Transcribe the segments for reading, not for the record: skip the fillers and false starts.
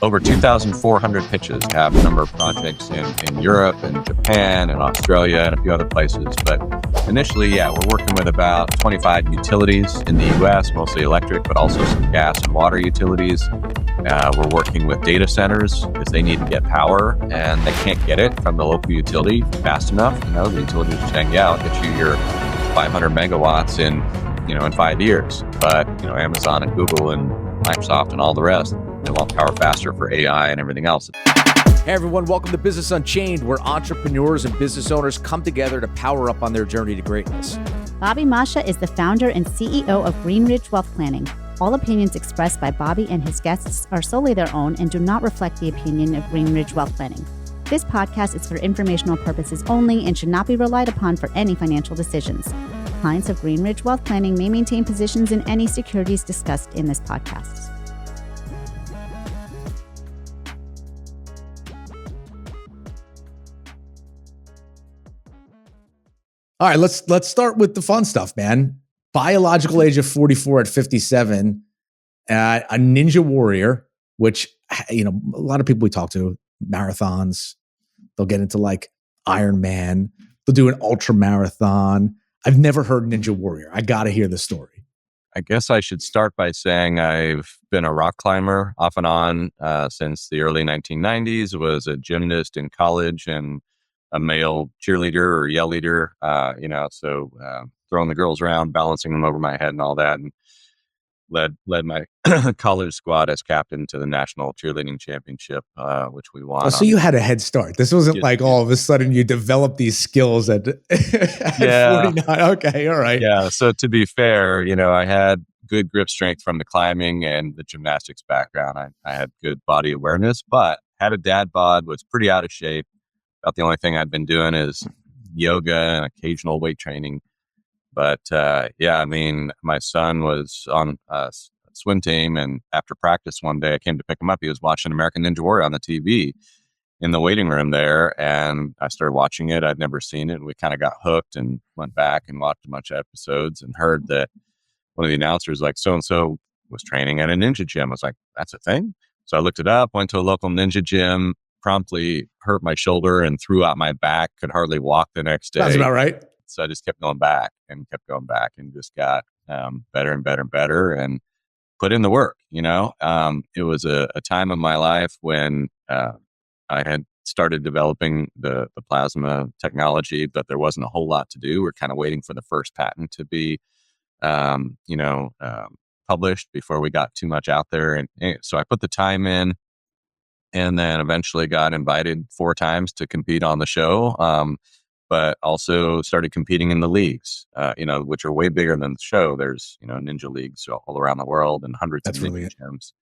over 2,400 pitches, have a number of projects in Europe and Japan and Australia and a few other places. But initially, we're working with about 25 utilities in the US, mostly electric, but also some gas and water utilities. We're working with data centers because they need to get power and they can't get it from the local utility fast enough. The utilities are saying, I'll get you your 500 megawatts in 5 years. But, Amazon and Google and Microsoft and all the rest, they want power faster for AI and everything else. Hey everyone, welcome to Business Unchained, where entrepreneurs and business owners come together to power up on their journey to greatness. Bobby Masha is the founder and CEO of Greenridge Wealth Planning. All opinions expressed by Bobby and his guests are solely their own and do not reflect the opinion of Greenridge Wealth Planning. This podcast is for informational purposes only and should not be relied upon for any financial decisions. Clients of Greenridge Wealth Planning may maintain positions in any securities discussed in this podcast. All right, let's start with the fun stuff, man. Biological age of 44 at 57, a ninja warrior, which, a lot of people we talk to, marathons, they'll get into like Iron Man, they'll do an ultra marathon. I've never heard ninja warrior. I got to hear the story. I guess I should start by saying I've been a rock climber off and on since the early 1990s, was a gymnast in college and a male cheerleader or yell leader, so throwing the girls around, balancing them over my head and all that, and led my college squad as captain to the national cheerleading championship, which we won. Oh, so you had a head start. This wasn't like all of a sudden you developed these skills at 49. Okay, all right. Yeah, so to be fair, I had good grip strength from the climbing and the gymnastics background. I had good body awareness, but had a dad bod, was pretty out of shape. About the only thing I'd been doing is yoga and occasional weight training. But my son was on a swim team, and after practice one day, I came to pick him up. He was watching American Ninja Warrior on the TV in the waiting room there, and I started watching it. I'd never seen it. We kind of got hooked and went back and watched a bunch of episodes and heard that one of the announcers, like, so-and-so was training at a ninja gym. I was like, that's a thing? So I looked it up, went to a local ninja gym, promptly hurt my shoulder and threw out my back, could hardly walk the next day. That's about right. So I just kept going back and just got better and better and better and put in the work. It was a time of my life when I had started developing the plasma technology, but there wasn't a whole lot to do. We're kind of waiting for the first patent to be, published before we got too much out there. And so I put the time in, and then eventually got invited 4 times to compete on the show. But also started competing in the leagues, which are way bigger than the show. There's, ninja leagues all around the world and hundreds of ninja gyms.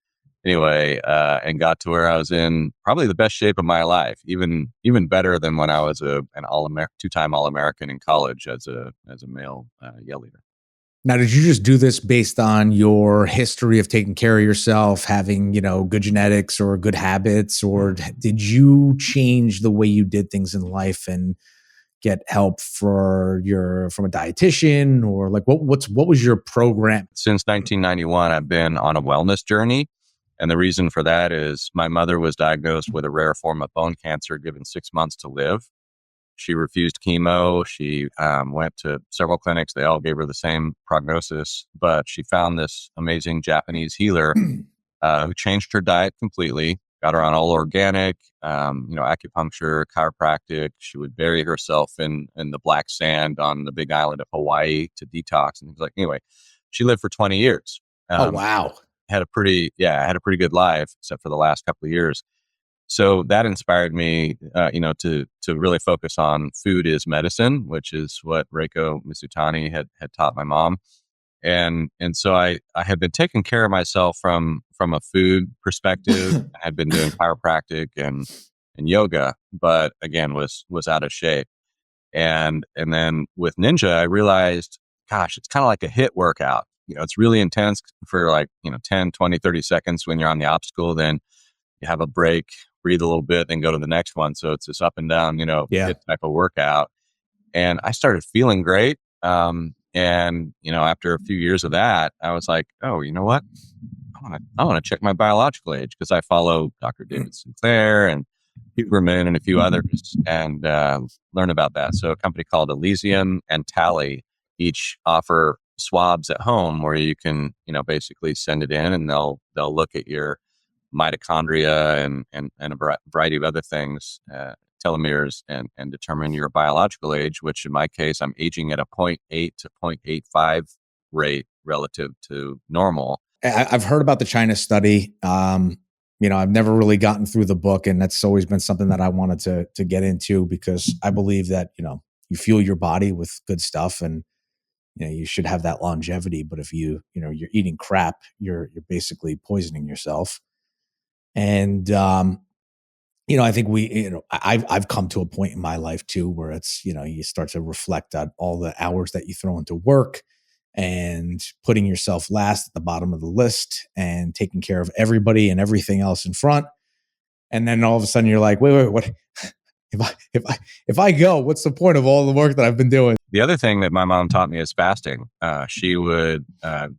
Anyway, and got to where I was in probably the best shape of my life, even better than when I was an 2-time All-American in college as a male yell leader. Now, did you just do this based on your history of taking care of yourself, having, good genetics or good habits, or did you change the way you did things in life and get help from a dietitian, or like what was your program? Since 1991, I've been on a wellness journey. And the reason for that is my mother was diagnosed with a rare form of bone cancer, given 6 months to live. She refused chemo. She went to several clinics. They all gave her the same prognosis, but she found this amazing Japanese healer who changed her diet completely, got her on all organic, acupuncture, chiropractic. She would bury herself in the black sand on the big island of Hawaii to detox and things like. Anyway, she lived for 20 years. Oh wow! Had a pretty good life, except for the last couple of years. So that inspired me, to really focus on food is medicine, which is what Reiko Misutani had taught my mom. And so I had been taking care of myself from a food perspective. I had been doing chiropractic and yoga, but again, was out of shape. And then with Ninja, I realized, gosh, it's kind of like a HIIT workout. It's really intense for 10, 20, 30 seconds when you're on the obstacle. Then you have a break, breathe a little bit, then go to the next one. So it's this up and down, HIIT type of workout. And I started feeling great. And, after a few years of that, I was like, oh, you know what? I want to check my biological age because I follow Dr. David Sinclair and Huberman and a few others and learn about that. So a company called Elysium and Tally each offer swabs at home where you can, basically send it in and they'll look at your mitochondria and a variety of other things, telomeres, and determine your biological age, which in my case, I'm aging at a 0.8 to 0.85 rate relative to normal. I've heard about the China study. I've never really gotten through the book, and that's always been something that I wanted to get into because I believe that, you fuel your body with good stuff and, you should have that longevity. But if you're eating crap, you're basically poisoning yourself. And, I think I've come to a point in my life too, where it's, you start to reflect on all the hours that you throw into work and putting yourself last at the bottom of the list and taking care of everybody and everything else in front. And then all of a sudden you're like, wait, what? If I go, what's the point of all the work that I've been doing? The other thing that my mom taught me is fasting. She would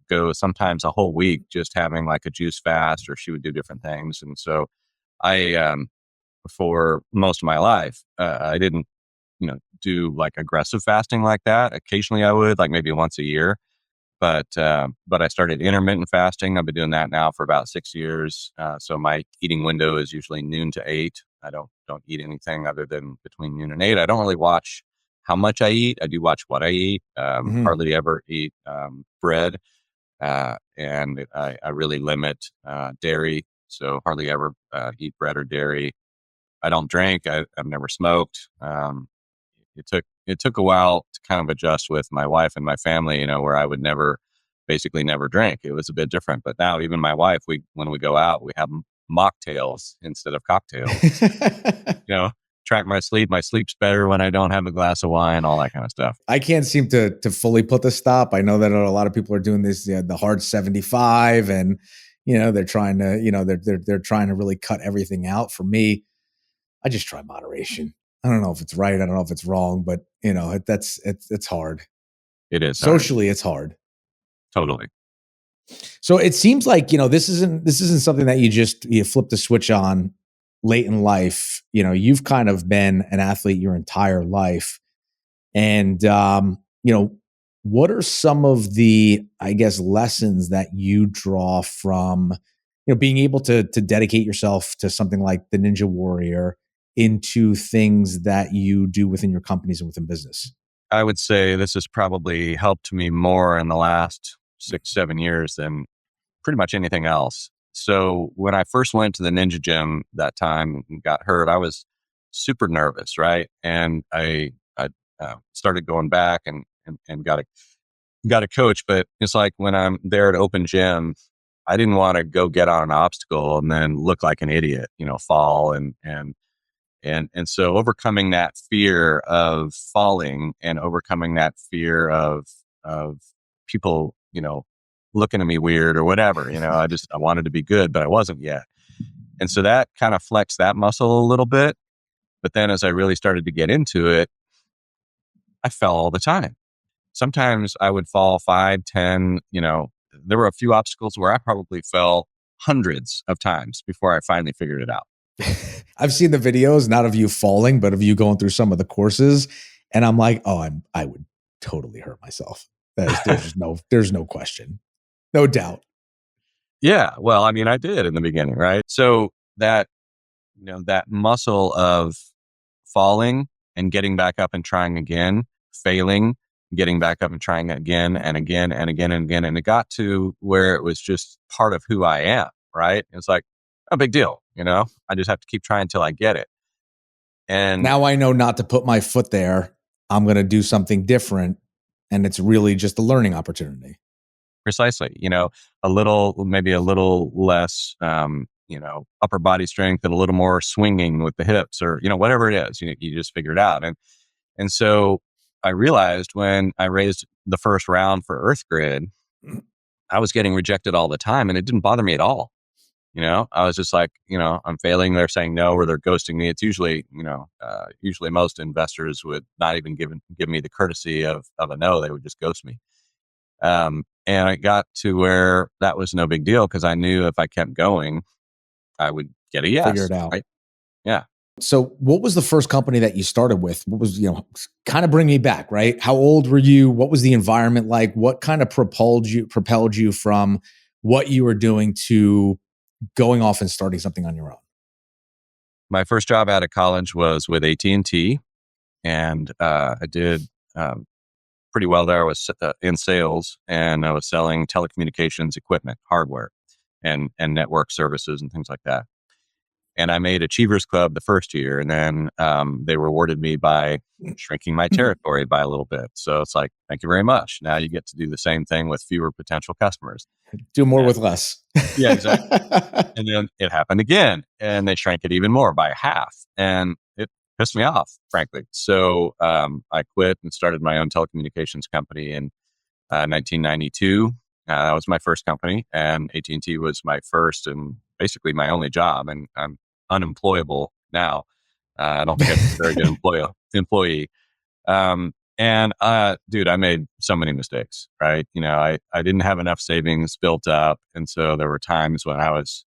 go sometimes a whole week just having like a juice fast, or she would do different things. And so I, for most of my life, I didn't, do like aggressive fasting like that. Occasionally I would, like maybe once a year. But I started intermittent fasting. I've been doing that now for about 6 years. So my eating window is usually noon to 8. I don't eat anything other than between noon and 8. I don't really watch how much I eat. I do watch what I eat. Hardly ever eat bread, and I really limit dairy. So hardly ever eat bread or dairy. I don't drink. I've never smoked. It took a while to kind of adjust with my wife and my family, where I would basically never drink. It was a bit different. But now even my wife, when we go out, we have mocktails instead of cocktails. Track my sleep. My sleep's better when I don't have a glass of wine, all that kind of stuff. I can't seem to fully put the stop. I know that a lot of people are doing this, the hard 75, and they're trying to, they're trying to really cut everything out. For me, I just try moderation. I don't know if it's right. I don't know if it's wrong, but it's hard. It is socially. It's hard. Totally. So it seems like, this isn't something that you flip the switch on late in life. You've kind of been an athlete your entire life. And, what are some of the, I guess, lessons that you draw from, being able to dedicate yourself to something like the Ninja Warrior into things that you do within your companies and within business? I would say this has probably helped me more in the last 6-7 years than pretty much anything else. So when I first went to the Ninja Gym that time and got hurt, I was super nervous, right? And I started going back and got a coach. But it's like when I'm there at open gym, I didn't want to go get on an obstacle and then look like an idiot, fall and so overcoming that fear of falling and overcoming that fear of people, looking at me weird or whatever, I wanted to be good, but I wasn't yet. And so that kind of flexed that muscle a little bit. But then as I really started to get into it, I fell all the time. Sometimes I would fall 5, 10, there were a few obstacles where I probably fell hundreds of times before I finally figured it out. I've seen the videos, not of you falling, but of you going through some of the courses. And I'm like, I would totally hurt myself. There's no question. No doubt. Yeah. Well, I mean, I did in the beginning, right? So that muscle of falling and getting back up and trying again, failing, getting back up and trying again and again and again and again. And it got to where it was just part of who I am, right? It's like, no big deal. I just have to keep trying until I get it. And now I know not to put my foot there. I'm going to do something different. And it's really just a learning opportunity. Precisely. Maybe a little less, upper body strength and a little more swinging with the hips or, whatever it is, you just figure it out. And so I realized when I raised the first round for EarthGrid, I was getting rejected all the time and it didn't bother me at all. I was just like, I'm failing. They're saying no, or they're ghosting me. It's usually, usually most investors would not even give me the courtesy of a no. They would just ghost me. And I got to where that was no big deal because I knew if I kept going, I would get a yes. Figure it out. Right? Yeah. So what was the first company that you started with? What was, kind of bring me back, right? How old were you? What was the environment like? What kind of propelled you from what you were doing to going off and starting something on your own? My first job out of college was with AT&T, and I did pretty well there. I was in sales, and I was selling telecommunications equipment, hardware, and network services and things like that. And I made Achievers Club the first year, and then they rewarded me by shrinking my territory by a little bit. So it's like, thank you very much. Now you get to do the same thing with fewer potential customers. Do more with less. Yeah, exactly. And then it happened again, and they shrank it even more by half. And it pissed me off, frankly. So I quit and started my own telecommunications company in 1992. That was my first company, and AT&T was my first and basically my only job. And I'm unemployable now. I don't think I'm a very good employee. Dude, I made so many mistakes, right? I didn't have enough savings built up. And so there were times when I was,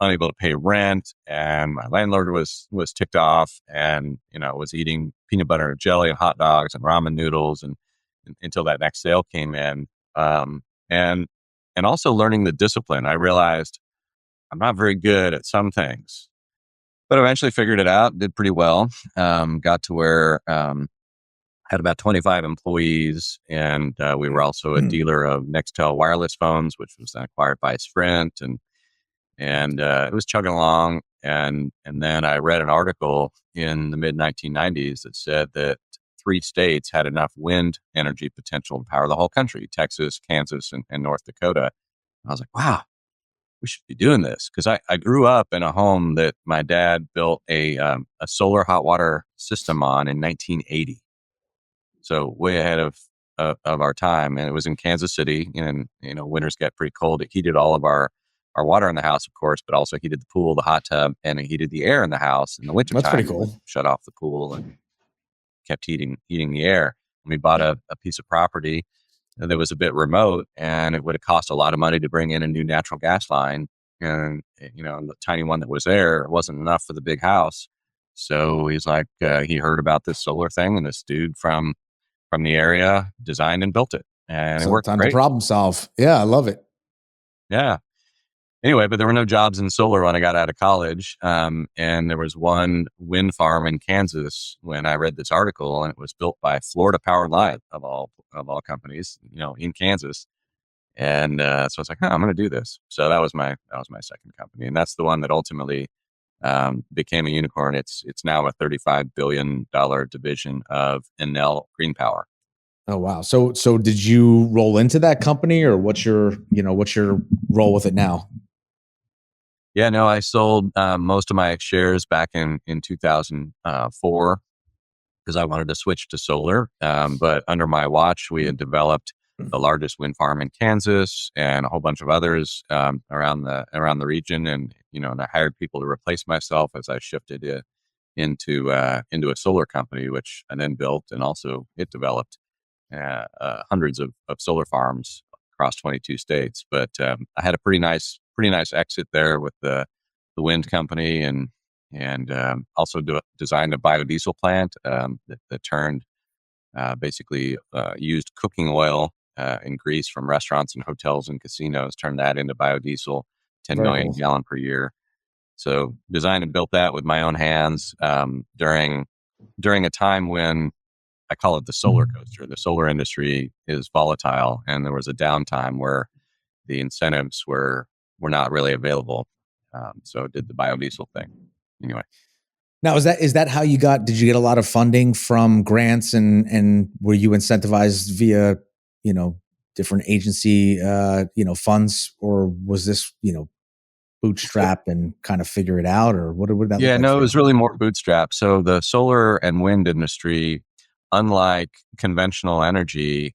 unable to pay rent, and my landlord was ticked off, and, was eating peanut butter and jelly and hot dogs and ramen noodles and until that next sale came in. And also learning the discipline. I realized I'm not very good at some things, but eventually figured it out, did pretty well. Got to where, had about 25 employees, and we were also a dealer of Nextel wireless phones, which was then acquired by Sprint, and it was chugging along. And then I read an article in the mid 1990s that said that 3 states had enough wind energy potential to power the whole country: Texas, Kansas, and North Dakota. I was like, wow, we should be doing this, because I grew up in a home that my dad built a solar hot water system on in 1980. So way ahead of our time. And it was in Kansas City, and, winters get pretty cold. It heated all of our water in the house, of course, but also heated the pool, the hot tub, and it heated the air in the house in the winter. That's time. pretty cool. Shut off the pool and kept heating the air. And we bought a piece of property that was a bit remote, and it would have cost a lot of money to bring in a new natural gas line. And, the tiny one that was there wasn't enough for the big house. So he's like, he heard about this solar thing, and this dude from the area designed and built it, and it worked Time great. to problem solve. Yeah, I love it. Yeah. Anyway, but there were no jobs in solar when I got out of college. And there was one wind farm in Kansas when I read this article, and it was built by Florida Power & Light of all companies, in Kansas. And so I was like, I'm going to do this. So that was my second company, and that's the one that ultimately became a unicorn. It's now a $35 billion division of Enel Green Power. Oh, wow. So did you roll into that company, or what's your role with it now? Yeah, no, I sold most of my shares back in 2004 because I wanted to switch to solar. But under my watch, we had developed the largest wind farm in Kansas and a whole bunch of others around the region. And I hired people to replace myself as I shifted into a solar company, which I then built, and also it developed hundreds of solar farms across 22 states. But I had a pretty nice exit there with the wind company, and also designed a biodiesel plant that turned basically used cooking oil in Greece from restaurants and hotels and casinos, turned that into biodiesel, 10 million gallon per year. So designed and built that with my own hands during a time when I call it the solar coaster. The solar industry is volatile, and there was a downtime where the incentives were not really available. So did the biodiesel thing. Anyway. Now, is that how you did you get a lot of funding from grants, and were you incentivized via, different agency, funds, or was this, bootstrap and kind of figure it out, or what would that look like? No, it was really more bootstrap. So the solar and wind industry, unlike conventional energy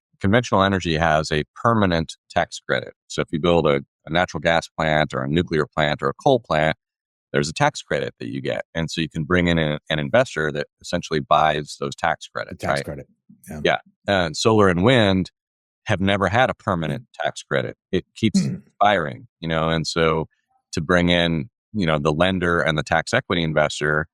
has a permanent tax credit. So if you build a natural gas plant or a nuclear plant or a coal plant, there's a tax credit that you get. And so you can bring in an investor that essentially buys those tax credits. Tax right? credit. Yeah. And solar and wind have never had a permanent tax credit. It keeps expiring, and so to bring in, the lender and the tax equity investor,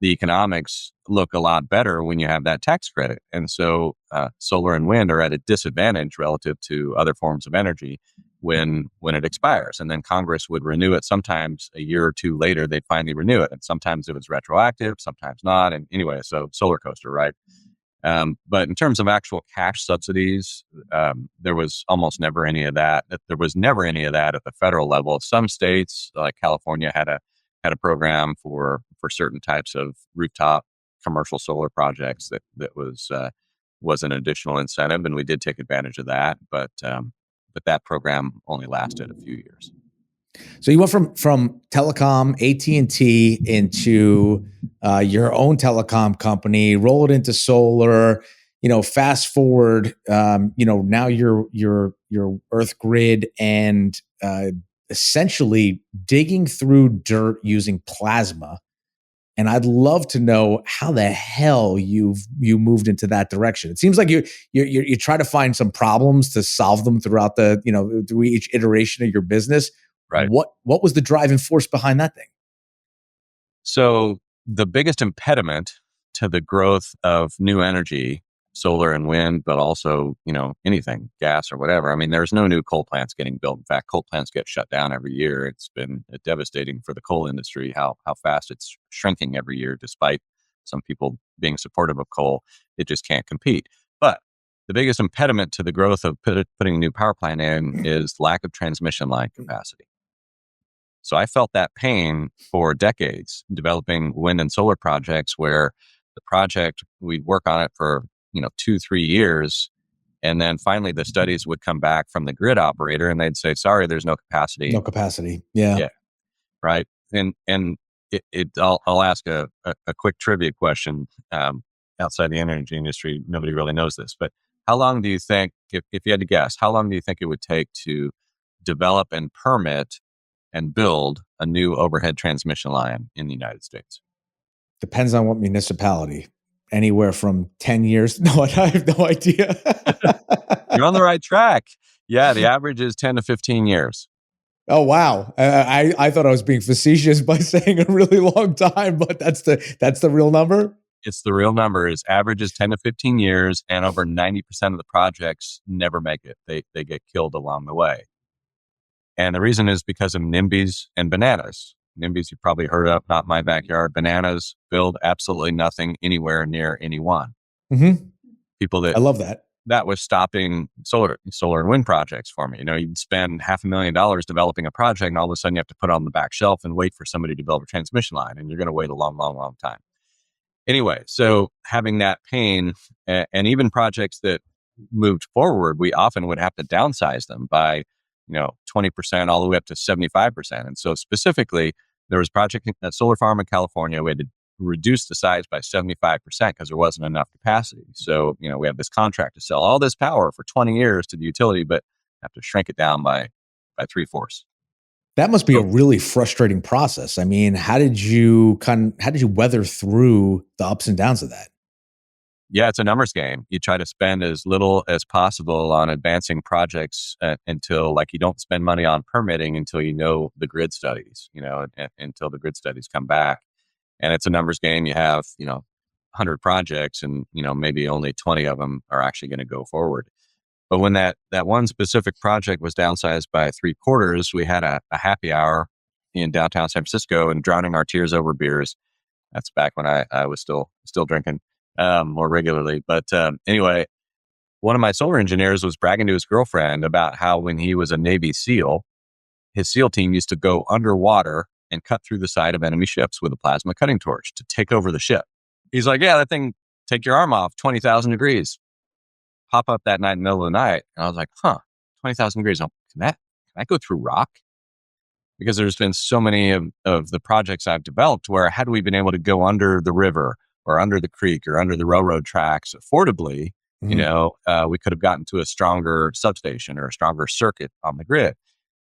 the economics look a lot better when you have that tax credit. And so solar and wind are at a disadvantage relative to other forms of energy when it expires. And then Congress would renew it. Sometimes a year or two later, they'd finally renew it. And sometimes it was retroactive, sometimes not. And anyway, so solar coaster, right? But in terms of actual cash subsidies, there was almost never any of that. There was never any of that at the federal level. Some states, like California, had a program for certain types of rooftop commercial solar projects that was an additional incentive, and we did take advantage of that. But that program only lasted a few years. So you went from telecom, AT&T, into your own telecom company, roll it into solar. Fast forward. Now you're EarthGrid, and essentially digging through dirt using plasma. And I'd love to know how the hell you moved into that direction. It seems like you try to find some problems to solve them throughout through each iteration of your business. Right. What was the driving force behind that thing? So the biggest impediment to the growth of new energy, solar and wind, but also, anything, gas or whatever. I mean, there's no new coal plants getting built. In fact, coal plants get shut down every year. It's been devastating for the coal industry, how fast it's shrinking every year, despite some people being supportive of coal. It just can't compete. But the biggest impediment to the growth of putting a new power plant in is lack of transmission line capacity. So I felt that pain for decades developing wind and solar projects, where the project, we'd work on it for 2-3 years. And then finally the studies would come back from the grid operator and they'd say, sorry, there's no capacity. No capacity. Yeah. Yeah. Right. And I'll ask a quick trivia question. Outside the energy industry, nobody really knows this, but how long do you think, if you had to guess, how long do you think it would take to develop and permit and build a new overhead transmission line in the United States? Depends on what municipality. Anywhere from 10 years. No, I have no idea. You're on the right track. Yeah, the average is 10 to 15 years. Oh, wow. I thought I was being facetious by saying a really long time, but that's the real number? It's the real number. Is average is 10 to 15 years, and over 90% of the projects never make it. They get killed along the way. And the reason is because of NIMBYs and bananas. NIMBYs you've probably heard of, not my backyard. Bananas build absolutely nothing anywhere near anyone. Mm-hmm. People I love that. That was stopping solar and wind projects for me. You'd spend $500,000 developing a project, and all of a sudden you have to put it on the back shelf and wait for somebody to develop a transmission line, and you're going to wait a long, long, long time. Anyway, so having that pain, and even projects that moved forward, we often would have to downsize them by 20% all the way up to 75%. And so specifically, there was a project at solar farm in California. We had to reduce the size by 75% because there wasn't enough capacity. So, we have this contract to sell all this power for 20 years to the utility, but have to shrink it down by 3/4. That must be a really frustrating process. I mean, how did you weather through the ups and downs of that? Yeah, it's a numbers game. You try to spend as little as possible on advancing projects until, you don't spend money on permitting until the grid studies, until the grid studies come back. And it's a numbers game. You have, 100 projects and, maybe only 20 of them are actually going to go forward. But when that one specific project was downsized by 3/4, we had a happy hour in downtown San Francisco and drowning our tears over beers. That's back when I was still drinking more regularly. But anyway, one of my solar engineers was bragging to his girlfriend about how when he was a Navy SEAL, his SEAL team used to go underwater and cut through the side of enemy ships with a plasma cutting torch to take over the ship. He's like, yeah, that thing, take your arm off, 20,000 degrees. Pop up that night in the middle of the night. And I was like, 20,000 degrees. Can I go through rock? Because there's been so many of the projects I've developed where had we been able to go under the river or under the creek or under the railroad tracks affordably, we could have gotten to a stronger substation or a stronger circuit on the grid.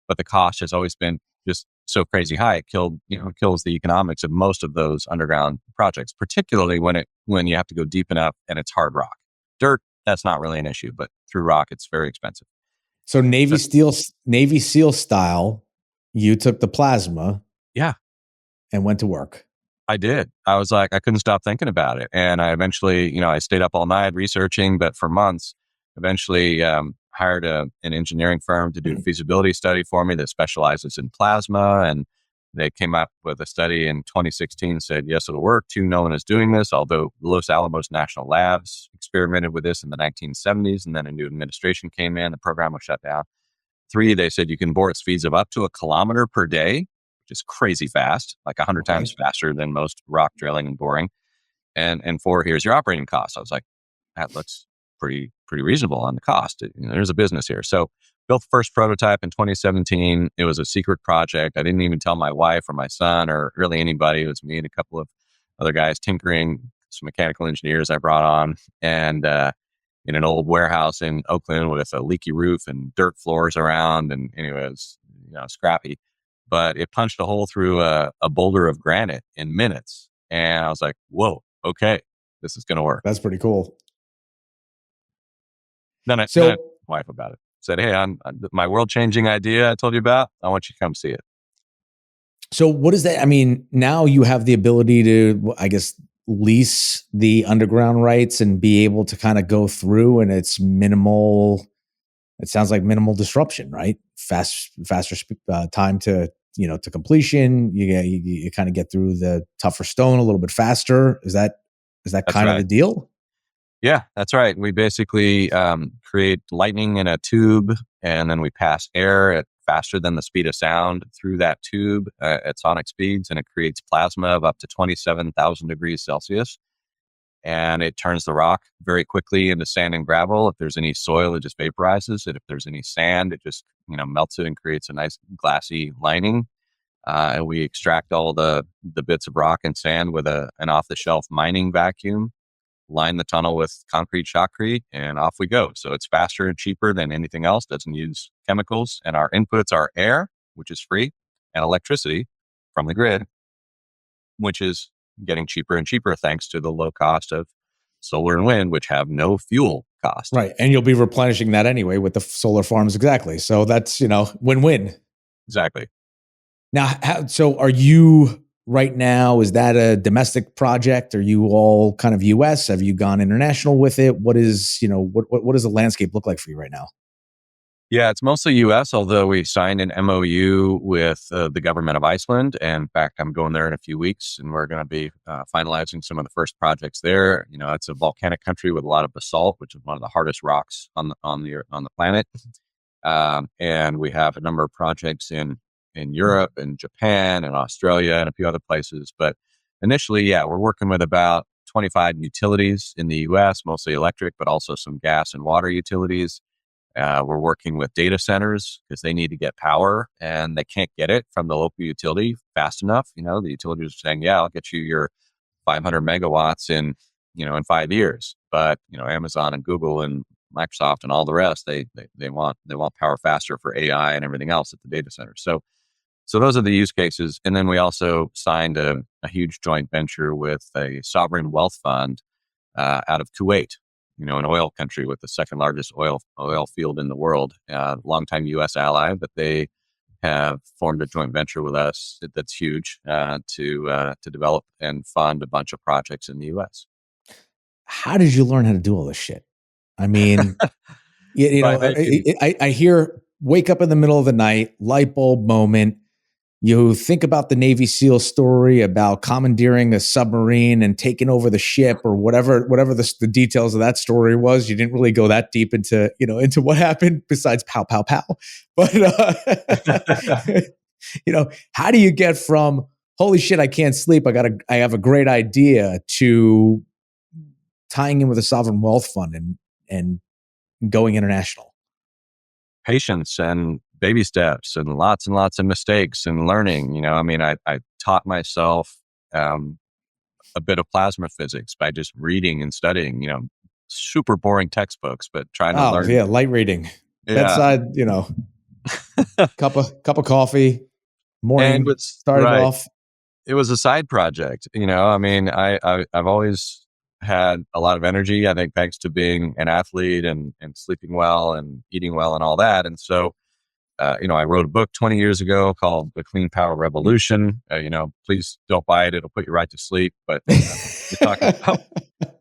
But the cost has always been just so crazy high. It kills the economics of most of those underground projects, particularly when you have to go deep enough and it's hard rock. Dirt that's not really an issue. But through rock, it's very expensive. So Navy SEAL style, you took the plasma, yeah, and went to work. I did. I was like, I couldn't stop thinking about it, and I eventually, I stayed up all night researching, but for months, eventually hired an engineering firm to do a feasibility study for me that specializes in plasma, and they came up with a study in 2016, said, yes, it'll work. 2, no one is doing this, although Los Alamos National Labs experimented with this in the 1970s, and then a new administration came in, the program was shut down. 3, they said you can bore at speeds of up to 1 kilometer per day, which is crazy fast, like 100 times faster than most rock drilling and boring. And 4, here's your operating costs. I was like, that looks pretty reasonable on the cost. There's a business here. So built the first prototype in 2017. It was a secret project. I didn't even tell my wife or my son or really anybody. It was me and a couple of other guys tinkering, some mechanical engineers I brought on, and in an old warehouse in Oakland with a leaky roof and dirt floors around. And anyway, it was scrappy, but it punched a hole through a boulder of granite in minutes. And I was like, whoa, okay, this is going to work. That's pretty cool. Then I told my wife about it. Said, hey, I'm my world-changing idea I told you about. I want you to come see it. So what is that? I mean, now you have the ability to, I guess, lease the underground rights and be able to kind of go through, and it's minimal. It sounds like minimal disruption, right? Faster time to completion. You kind of get through the tougher stone a little bit faster. Is that kind of the deal? Yeah, that's right. We basically create lightning in a tube, and then we pass air at faster than the speed of sound through that tube at sonic speeds, and it creates plasma of up to 27,000 degrees Celsius. And it turns the rock very quickly into sand and gravel. If there's any soil, it just vaporizes it. If there's any sand, it just melts it and creates a nice glassy lining. And we extract all the bits of rock and sand with an off-the-shelf mining vacuum, line the tunnel with concrete shotcrete, and off we go. So it's faster and cheaper than anything else, doesn't use chemicals. And our inputs are air, which is free, and electricity from the grid, which is getting cheaper and cheaper thanks to the low cost of solar and wind, which have no fuel cost. Right. And you'll be replenishing that anyway with the solar farms. Exactly. So that's, win-win. Exactly. Now, so are you right now, is that a domestic project? Are you all kind of US? Have you gone international with it? What is, what does the landscape look like for you right now? Yeah, it's mostly US, although we signed an MOU with the government of Iceland. And in fact, I'm going there in a few weeks, and we're going to be finalizing some of the first projects there. It's a volcanic country with a lot of basalt, which is one of the hardest rocks on the planet. And we have a number of projects in Europe and Japan and Australia and a few other places. But initially, we're working with about 25 utilities in the US, mostly electric, but also some gas and water utilities. We're working with data centers because they need to get power and they can't get it from the local utility fast enough. The utilities are saying, I'll get you your 500 megawatts in 5 years. But, Amazon and Google and Microsoft and all the rest, they want power faster for AI and everything else at the data center. So those are the use cases. And then we also signed a huge joint venture with a sovereign wealth fund out of Kuwait, an oil country with the second largest oil field in the world, longtime U.S. ally, but they have formed a joint venture with us that's huge to develop and fund a bunch of projects in the U.S. How did you learn how to do all this shit? I mean, I hear wake up in the middle of the night, light bulb moment. You think about the Navy SEAL story about commandeering a submarine and taking over the ship or whatever the details of that story was. You didn't really go that deep into what happened besides pow, pow, pow. But, how do you get from, holy shit, I can't sleep, I have a great idea, to tying in with a sovereign wealth fund and going international? Patience and baby steps and lots of mistakes and learning. I taught myself a bit of plasma physics by just reading and studying, super boring textbooks, but trying to learn. Yeah, light reading. Bedside, cup of coffee, morning, started off. It was a side project, I've always had a lot of energy, I think, thanks to being an athlete and sleeping well and eating well and all that. And so, I wrote a book 20 years ago called The Clean Power Revolution. Please don't buy it. It'll put you right to sleep. But we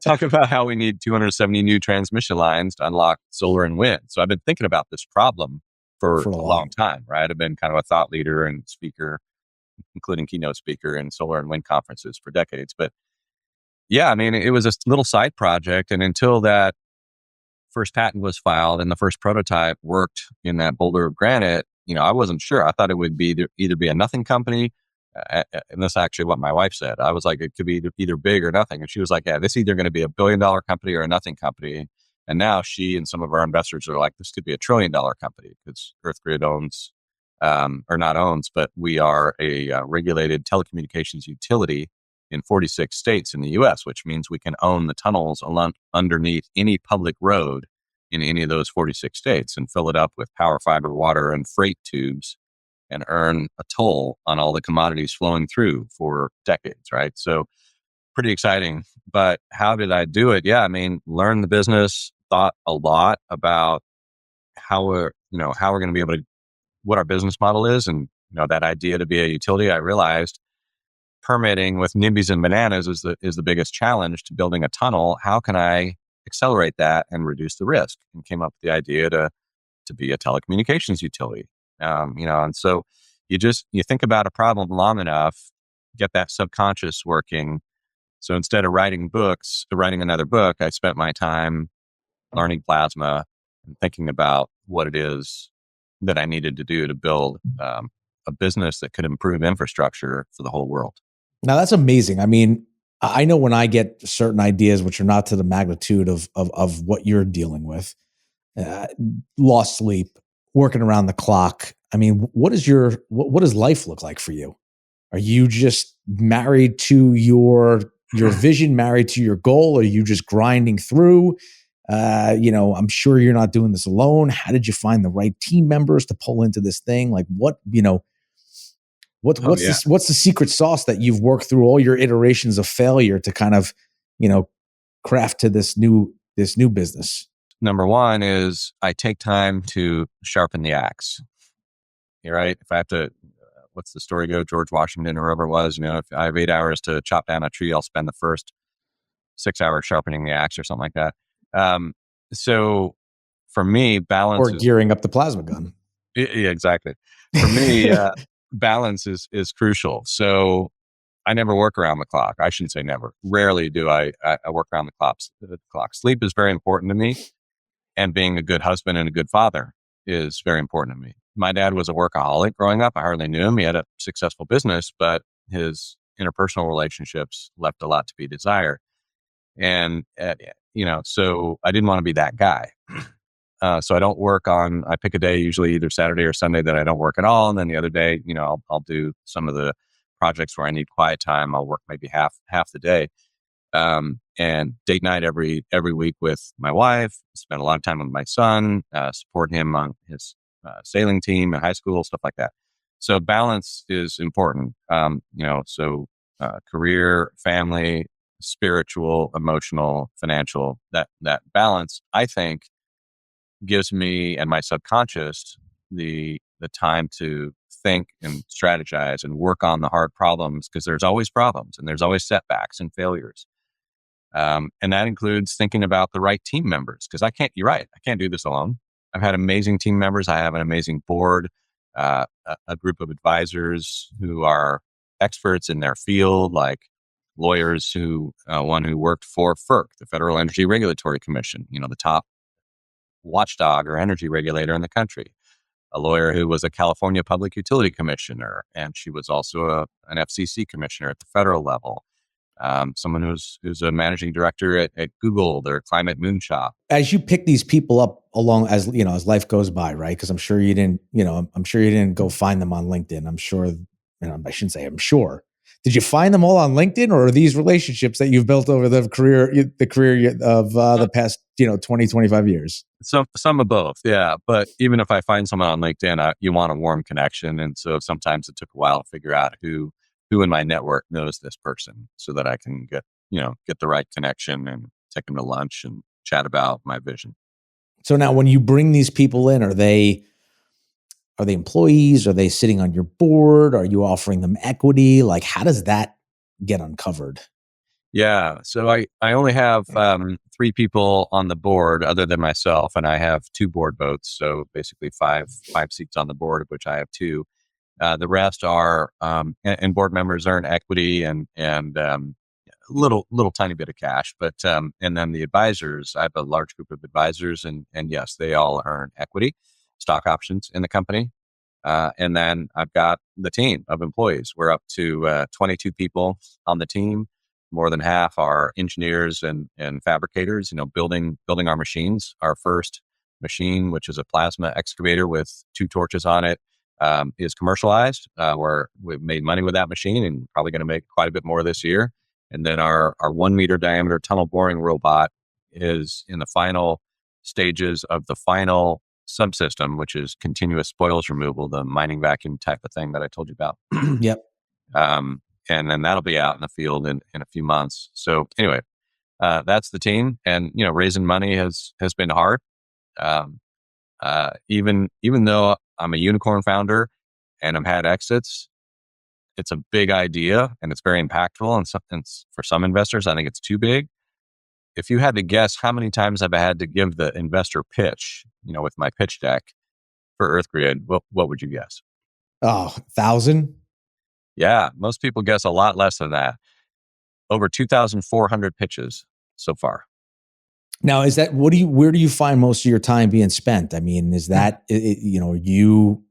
talk about how we need 270 new transmission lines to unlock solar and wind. So I've been thinking about this problem for a long time, right? I've been kind of a thought leader and speaker, including keynote speaker in solar and wind conferences for decades. But yeah, I mean, it was a little side project. And until that first patent was filed and the first prototype worked in that boulder of granite, I wasn't sure. I thought it would be either be a nothing company. And that's actually what my wife said. I was like, it could be either big or nothing. And she was like, yeah, this is either going to be $1 billion company or a nothing company. And now she and some of our investors are like, this could be $1 trillion company because EarthGrid owns, or not owns, but we are a regulated telecommunications utility in 46 states in the US, which means we can own the tunnels underneath any public road in any of those 46 states and fill it up with power, fiber, water, and freight tubes and earn a toll on all the commodities flowing through for decades, right? So pretty exciting. But how did I do it? Yeah, I mean, learn the business, thought a lot about how we're going to be able to, what our business model is. And, that idea to be a utility, I realized permitting with NIMBYs and bananas is the biggest challenge to building a tunnel. How can I accelerate that and reduce the risk? And came up with the idea to be a telecommunications utility. And so you think about a problem long enough, get that subconscious working. So instead of writing another book, I spent my time learning plasma and thinking about what it is that I needed to do to build a business that could improve infrastructure for the whole world. Now that's amazing. I mean, I know when I get certain ideas, which are not to the magnitude of what you're dealing with, lost sleep, working around the clock. I mean, what does life look like for you? Are you just married to your vision, married to your goal? Are you just grinding through? I'm sure you're not doing this alone. How did you find the right team members to pull into this thing? Like what's the secret sauce that you've worked through all your iterations of failure to kind of, craft to this new business? Number one is I take time to sharpen the axe. You're right. If I have to, what's the story go? George Washington or whoever it was, if I have 8 hours to chop down a tree, I'll spend the first 6 hours sharpening the axe or something like that. So for me, balance or gearing up the plasma gun. Yeah, exactly. For me, balance is crucial. So I never work around the clock. I shouldn't say never. Rarely do I work around the clock. Sleep is very important to me. And being a good husband and a good father is very important to me. My dad was a workaholic growing up. I hardly knew him. He had a successful business, but his interpersonal relationships left a lot to be desired. And, so I didn't want to be that guy. So I pick a day, usually either Saturday or Sunday, that I don't work at all. And then the other day, I'll do some of the projects where I need quiet time. I'll work maybe half the day. And date night every week with my wife, spend a lot of time with my son, support him on his sailing team in high school, stuff like that. So balance is important. Career, family, spiritual, emotional, financial, that balance, I think, gives me and my subconscious the time to think and strategize and work on the hard problems, because there's always problems and there's always setbacks and failures. And that includes thinking about the right team members, because you're right, I can't do this alone. I've had amazing team members. I have an amazing board, a group of advisors who are experts in their field, like lawyers one who worked for FERC, the Federal Energy Regulatory Commission, the top watchdog or energy regulator in the country. A lawyer who was a California Public Utility Commissioner, and she was also an FCC commissioner at the federal level. Someone who's a managing director at Google, their climate moonshot. As you pick these people up along, as life goes by, right? Because I'm sure you didn't go find them on LinkedIn. I'm sure, I shouldn't say I'm sure. Did you find them all on LinkedIn, or are these relationships that you've built over the career of the past, 20, 25 years? Some of both, yeah. But even if I find someone on LinkedIn, you want a warm connection. And so sometimes it took a while to figure out who in my network knows this person, so that I can get get the right connection and take them to lunch and chat about my vision. So now when you bring these people in, are they employees? Are they sitting on your board? Are you offering them equity? Like, how does that get uncovered? Yeah. So I only have 3 people on the board other than myself, and I have 2 board votes. So basically five seats on the board, of which I have 2. The rest are, and board members earn equity and little tiny bit of cash. But and then the advisors, I have a large group of advisors, and yes, they all earn equity, stock options in the company. And then I've got the team of employees. We're up to 22 people on the team. More than half are engineers and fabricators, building our machines. Our first machine, which is a plasma excavator with 2 torches on it, is commercialized. We've made money with that machine and probably going to make quite a bit more this year. And then our 1 meter diameter tunnel boring robot is in the final stages of the final subsystem, which is continuous spoils removal, the mining vacuum type of thing that I told you about. Yep. And then that'll be out in the field in a few months. So anyway, that's the team. And, raising money has been hard. Even though I'm a unicorn founder and I've had exits, it's a big idea and it's very impactful. And for some investors, I think it's too big. If you had to guess how many times I've had to give the investor pitch, with my pitch deck for EarthGrid, what would you guess? Oh, 1,000? Yeah, most people guess a lot less than that. Over 2,400 pitches so far. Now, is that where do you find most of your time being spent? I mean, is that you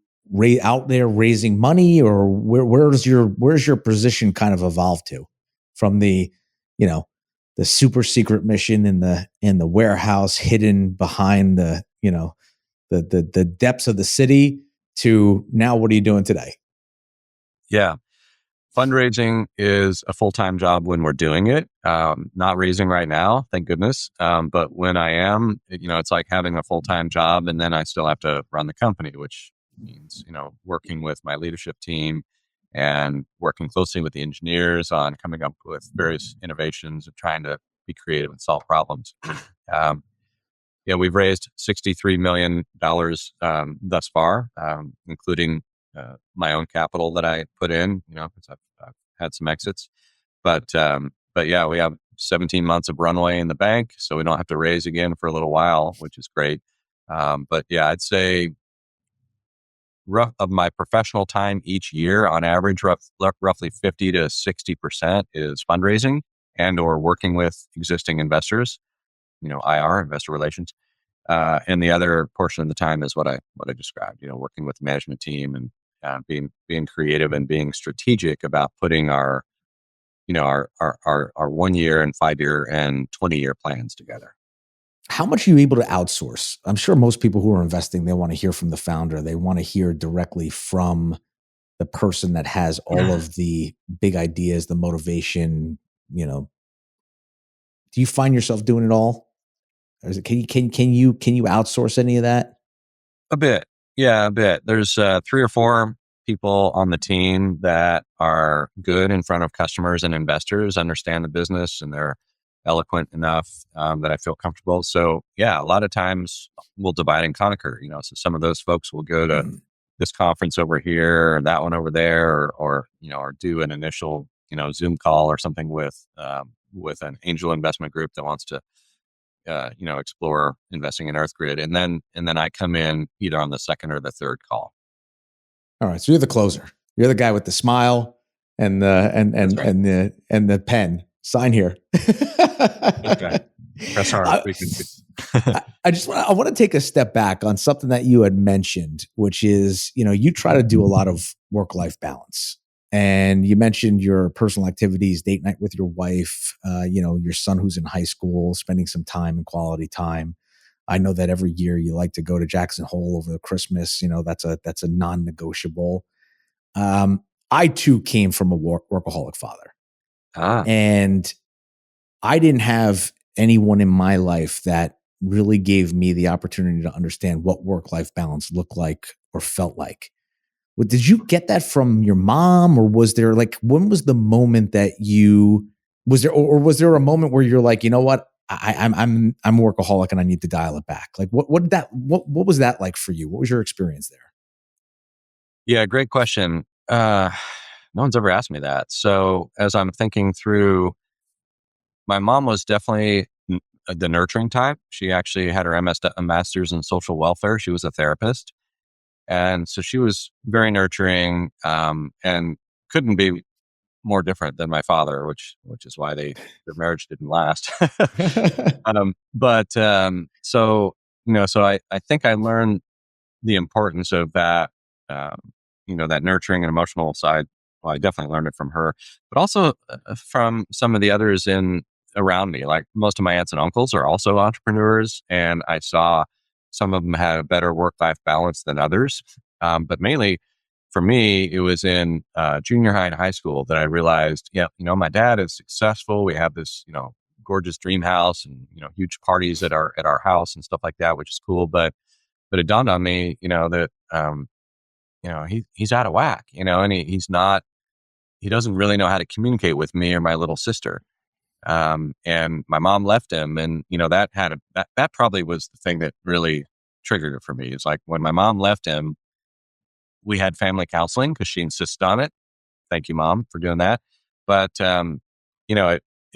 out there raising money, or where's your position kind of evolved to from the super secret mission in the warehouse hidden behind the depths of the city to now what are you doing today? Yeah. Fundraising is a full-time job when we're doing it. Not raising right now, thank goodness. But when I am, it's like having a full-time job, and then I still have to run the company, which means, working with my leadership team and working closely with the engineers on coming up with various innovations and trying to be creative and solve problems. We've raised $63 million thus far, including my own capital that I put in, because I've had some exits. But yeah, we have 17 months of runway in the bank, so we don't have to raise again for a little while, which is great. But yeah, I'd say of my professional time each year, on average, roughly 50 to 60% is fundraising and or working with existing investors, IR, investor relations. And the other portion of the time is what I described, working with the management team and being creative and being strategic about putting our 1 year and 5 year and 20 year plans together. How much are you able to outsource? I'm sure most people who are investing, they want to hear from the founder. They want to hear directly from the person that has all of the big ideas, the motivation. Do you find yourself doing it all? Or is it, can you outsource any of that? A bit. Yeah, a bit. There's 3 or 4 people on the team that are good in front of customers and investors, understand the business, and they're eloquent enough that I feel comfortable. So yeah, a lot of times we'll divide and conquer, so some of those folks will go to this conference over here or that one over there, or do an initial, Zoom call or something with an angel investment group that wants to explore investing in EarthGrid. And then I come in either on the second or the third call. All right. So you're the closer. You're the guy with the smile and the and the pen. Sign here. Okay. Press hard. I want to take a step back on something that you had mentioned, which is, you try to do a lot of work-life balance. And you mentioned your personal activities, date night with your wife, your son who's in high school, spending some time and quality time. I know that every year you like to go to Jackson Hole over the Christmas. That's a non-negotiable. I too came from a workaholic father. And I didn't have anyone in my life that really gave me the opportunity to understand what work-life balance looked like or felt like. Did you get that from your mom, or was there when was the moment that you Was there, or was there a moment where you're like, you know what, I'm a workaholic and I need to dial it back? Like what what was that like for you? What was your experience there? Yeah, great question. No one's ever asked me that. So as I'm thinking through, my mom was definitely the nurturing type. She actually had her a master's in social welfare. She was a therapist. And so she was very nurturing, and couldn't be more different than my father, which is why their marriage didn't last. So, so I think I learned the importance of that, um, that nurturing and emotional side. Well, I definitely learned it from her, but also from some of the others in around me. Like most of my aunts and uncles are also entrepreneurs, and I saw some of them had a better work-life balance than others. But mainly for me, it was in junior high and high school that I realized, yeah, my dad is successful. We have this, gorgeous dream house and, huge parties at our house and stuff like that, which is cool. But it dawned on me, that, he's out of whack, and he doesn't really know how to communicate with me or my little sister. And my mom left him, and, that probably was the thing that really triggered it for me. It's like when my mom left him, we had family counseling because she insisted on it. Thank you, Mom, for doing that. But,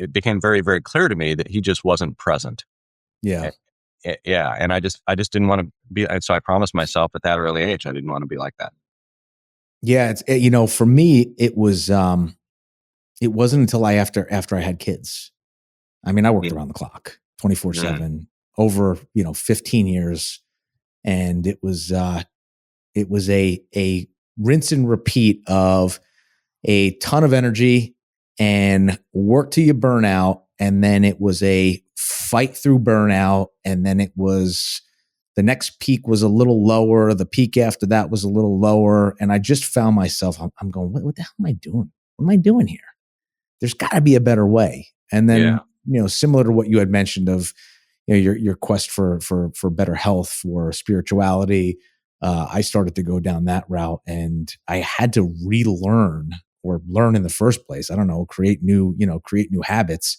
it became very, very clear to me that he just wasn't present. Yeah. Yeah. And I just didn't want to be. So I promised myself at that early age, I didn't want to be like that. Yeah. For me, it wasn't until after I had kids. I mean, I worked around the clock 24/7 over, 15 years. And it was a rinse and repeat of a ton of energy and work till you burn out. And then it was a fight through burnout. And then it was the next peak was a little lower. The peak after that was a little lower. And I just found myself, I'm going, what the hell am I doing? What am I doing here? There's got to be a better way. And then, similar to what you had mentioned of, your quest for better health, for spirituality, I started to go down that route, and I had to relearn or learn in the first place. I don't know, create new habits.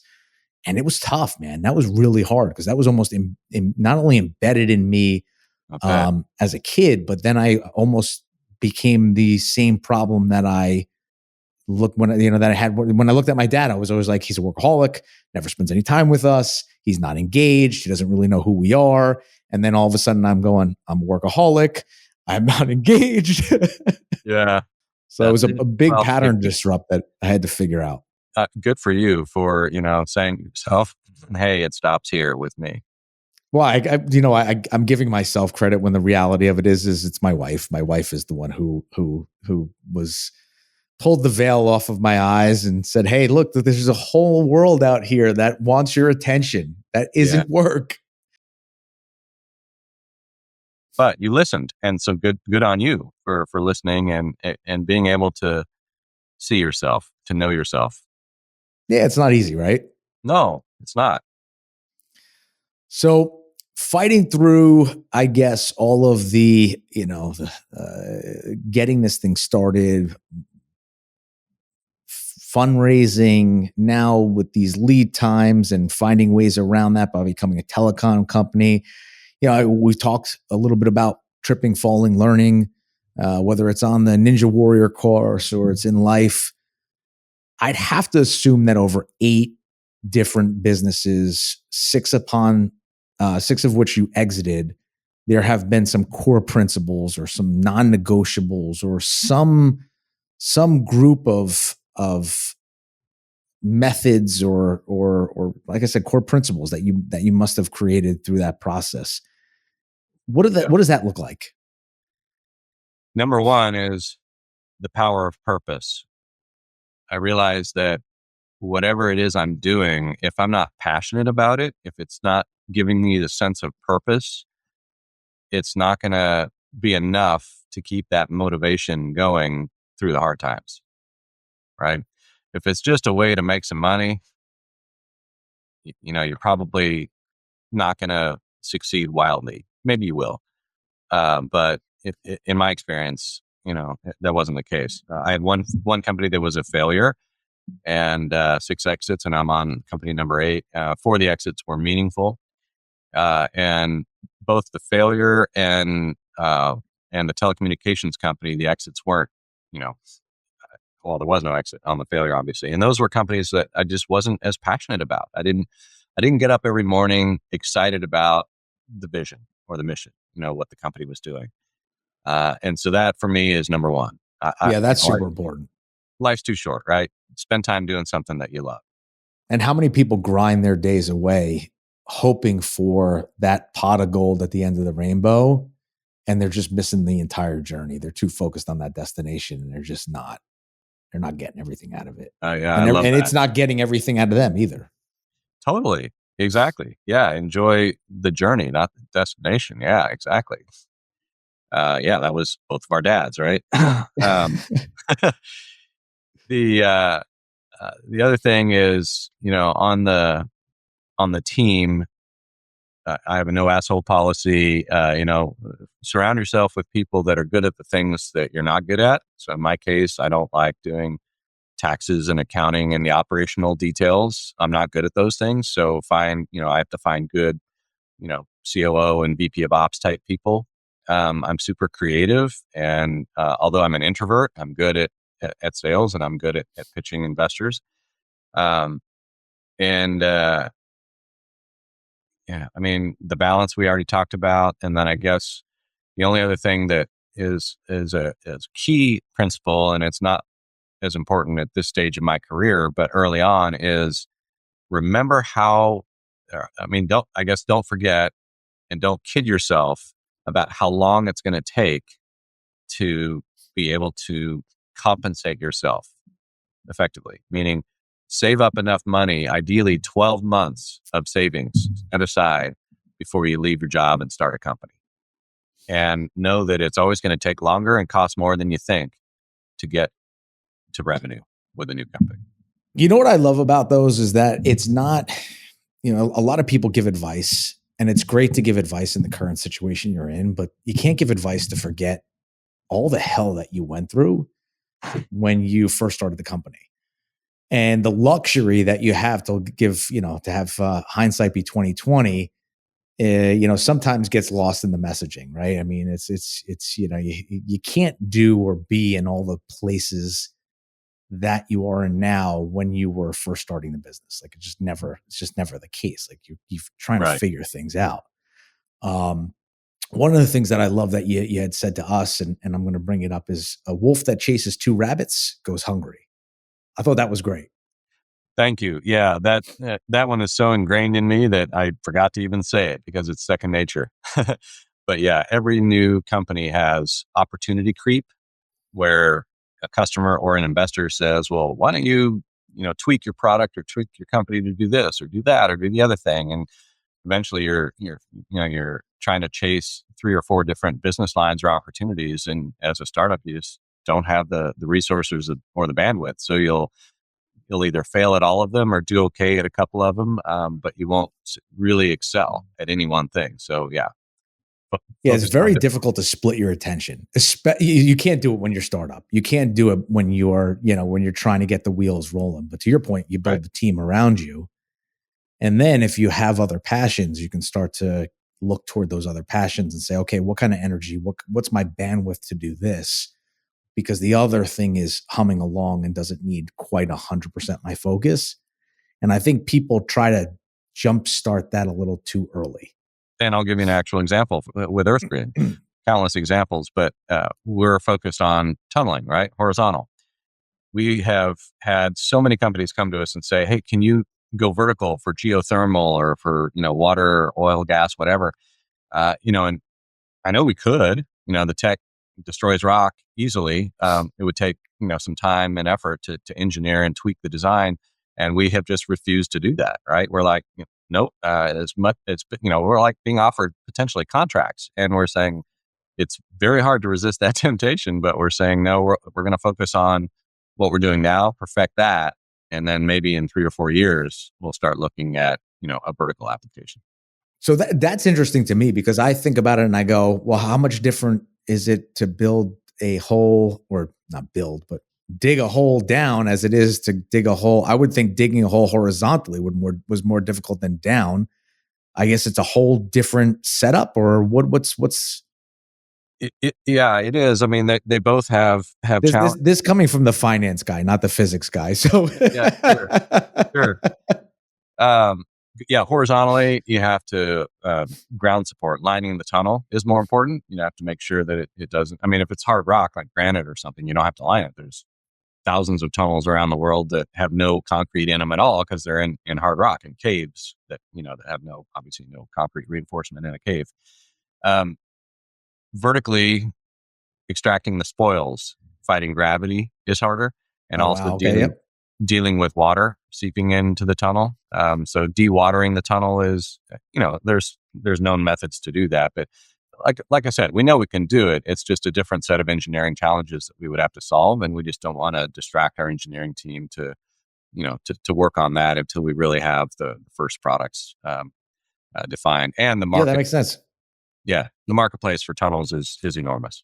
And it was tough, man. That was really hard because that was almost not only embedded in me as a kid, but then I almost became the same problem that I that I had when I looked at my dad. I was always like, he's a workaholic, never spends any time with us. He's not engaged. He doesn't really know who we are. And then all of a sudden I'm a workaholic. I'm not engaged. Yeah. So it was a big pattern disrupt that I had to figure out. Good for you for, saying to yourself, hey, it stops here with me. Well, I'm giving myself credit when the reality of it is it's my wife. My wife is the one who was pulled the veil off of my eyes and said, hey, look, there's a whole world out here that wants your attention. That isn't work. But you listened. And so good on you for listening and being able to see yourself, to know yourself. Yeah, it's not easy, right? No, it's not. So fighting through, I guess, all of the, getting this thing started, fundraising now with these lead times and finding ways around that by becoming a telecom company. We talked a little bit about tripping, falling, learning, whether it's on the Ninja Warrior course or it's in life. I'd have to assume that over 8 different businesses, 6 of which you exited, there have been some core principles or some non-negotiables or some group of methods or like I said, core principles that you must have created through that process. What does that look like? Number one is the power of purpose. I realize that whatever it is I'm doing, if I'm not passionate about it, if it's not giving me the sense of purpose, it's not going to be enough to keep that motivation going through the hard times, right? If it's just a way to make some money, you're probably not going to succeed wildly. Maybe you will. But in my experience, that wasn't the case. I had one company that was a failure. and 6 exits, and I'm on company number 8. 4 of the exits were meaningful, and both the failure and the telecommunications company, the exits weren't, well, there was no exit on the failure, obviously, and those were companies that I just wasn't as passionate about. I didn't get up every morning excited about the vision or the mission, what the company was doing. And so that for me is number one. That's super important. Life's too short, right? Spend time doing something that you love. And how many people grind their days away hoping for that pot of gold at the end of the rainbow, and they're just missing the entire journey. They're too focused on that destination, and they're not getting everything out of it. Yeah, and it's not getting everything out of them either. Totally. Exactly. Yeah. Enjoy the journey, not the destination. Yeah, exactly. That was both of our dads, right? The other thing is, on the team, I have a no asshole policy. Surround yourself with people that are good at the things that you're not good at. So in my case, I don't like doing taxes and accounting and the operational details. I'm not good at those things. So I have to find good, COO and VP of ops type people. I'm super creative, and although I'm an introvert, I'm good at sales, and I'm good at pitching investors. The balance we already talked about, and then I guess the only other thing that is a key principle, and it's not as important at this stage of my career, but early on, is remember don't forget and don't kid yourself about how long it's going to take to be able to compensate yourself effectively, meaning save up enough money, ideally 12 months of savings set aside before you leave your job and start a company. And know that it's always going to take longer and cost more than you think to get to revenue with a new company. You know what I love about those is that it's not, a lot of people give advice, and it's great to give advice in the current situation you're in, but you can't give advice to forget all the hell that you went through when you first started the company. And the luxury that you have to give, to have hindsight be 2020, sometimes gets lost in the messaging, right? I mean, it's you can't do or be in all the places that you are in now when you were first starting the business. Like it's just never the case. Like you're trying to figure things out. One of the things that I love that you had said to us, and I'm going to bring it up, is a wolf that chases 2 rabbits goes hungry. I thought that was great. Thank you. Yeah, that one is so ingrained in me that I forgot to even say it because it's second nature. But yeah, every new company has opportunity creep, where a customer or an investor says, well, why don't you, tweak your product or tweak your company to do this or do that or do the other thing? And eventually you're trying to chase 3 or 4 different business lines or opportunities. And as a startup, you just don't have the resources or the bandwidth. So you'll either fail at all of them or do okay at a couple of them, but you won't really excel at any one thing. So yeah. It's very difficult to split your attention. You can't do it when you're startup. You can't do it when you're trying to get the wheels rolling. But to your point, you build the team around you. And then if you have other passions, you can start to look toward those other passions and say, okay, what kind of energy, what's my bandwidth to do this? Because the other thing is humming along and doesn't need quite 100% my focus. And I think people try to jumpstart that a little too early. And I'll give you an actual example with EarthGrid, countless examples, but we're focused on tunneling, right? Horizontal. We have had so many companies come to us and say, hey, can you go vertical for geothermal or for, water, oil, gas, whatever? And I know we could, the tech destroys rock easily. It would take, some time and effort to engineer and tweak the design. And we have just refused to do that, right? We're like, nope, as much as, we're like being offered potentially contracts, and we're saying it's very hard to resist that temptation, but we're saying, no, we're going to focus on what we're doing now, perfect that. And then maybe in 3 or 4 years, we'll start looking at, a vertical application. So that's interesting to me, because I think about it and I go, well, how much different is it to build a whole, or not build, but dig a hole down as it is to dig a hole. I would think digging a hole horizontally was more difficult than down. I guess it's a whole different setup, or what's yeah, it is. I mean, they both have challenges. This coming from the finance guy, not the physics guy. So Yeah, sure. Yeah, horizontally, you have to ground support. Lining the tunnel is more important. You have to make sure that it doesn't. I mean, if it's hard rock like granite or something, you don't have to line it. There's thousands of tunnels around the world that have no concrete in them at all because they're in hard rock and caves that have obviously no concrete reinforcement in a cave. Vertically extracting the spoils, fighting gravity is harder, and dealing with water seeping into the tunnel. So dewatering the tunnel is, there's known methods to do that, but like I said, we know we can do it. It's just a different set of engineering challenges that we would have to solve, and we just don't want to distract our engineering team to work on that until we really have the first products defined and the market. Yeah, that makes sense. Yeah, the marketplace for tunnels is enormous.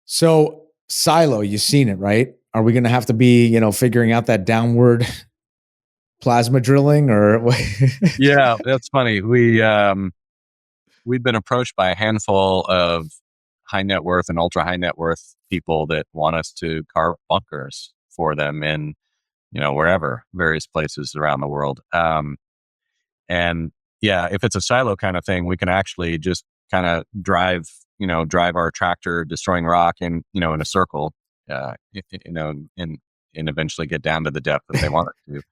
So silo, you've seen it, right? Are we going to have to be, figuring out that downward plasma drilling or? Yeah, that's funny. We've been approached by a handful of high net worth and ultra high net worth people that want us to carve bunkers for them in, wherever, various places around the world. And yeah, if it's a silo kind of thing, we can actually just kind of drive our tractor destroying rock in a circle, and eventually get down to the depth that they want it